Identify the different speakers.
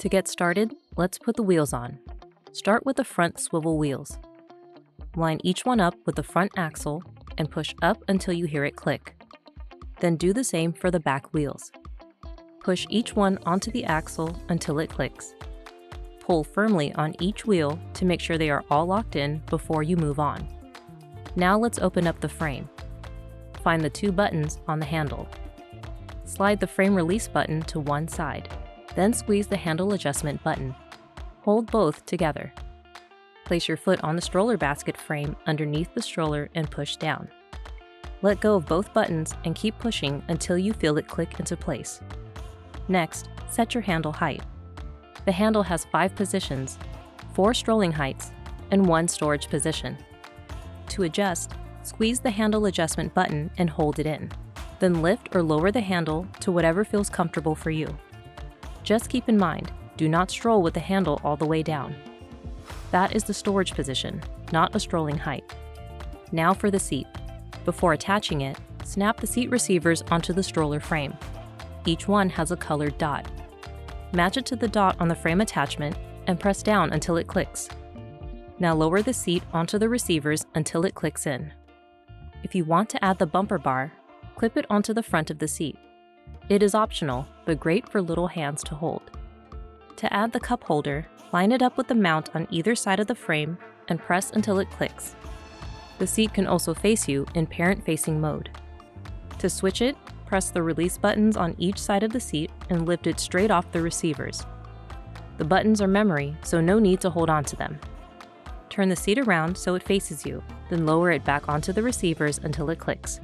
Speaker 1: To get started, let's put the wheels on. Start with the front swivel wheels. Line each one up with the front axle and push up until you hear it click. Then do the same for the back wheels. Push each one onto the axle until it clicks. Pull firmly on each wheel to make sure they are all locked in before you move on. Now let's open up the frame. Find the two buttons on the handle. Slide the frame release button to one side, then squeeze the handle adjustment button. Hold both together. Place your foot on the stroller basket frame underneath the stroller and push down. Let go of both buttons and keep pushing until you feel it click into place. Next, set your handle height. The handle has 5 positions, 4 strolling heights, and 1 storage position. To adjust, squeeze the handle adjustment button and hold it in. Then lift or lower the handle to whatever feels comfortable for you. Just keep in mind, do not stroll with the handle all the way down. That is the storage position, not a strolling height. Now for the seat. Before attaching it, snap the seat receivers onto the stroller frame. Each one has a colored dot. Match it to the dot on the frame attachment and press down until it clicks. Now lower the seat onto the receivers until it clicks in. If you want to add the bumper bar, clip it onto the front of the seat. It is optional, but great for little hands to hold. To add the cup holder, line it up with the mount on either side of the frame and press until it clicks. The seat can also face you in parent-facing mode. To switch it, press the release buttons on each side of the seat and lift it straight off the receivers. The buttons are memory, so no need to hold on to them. Turn the seat around so it faces you, then lower it back onto the receivers until it clicks.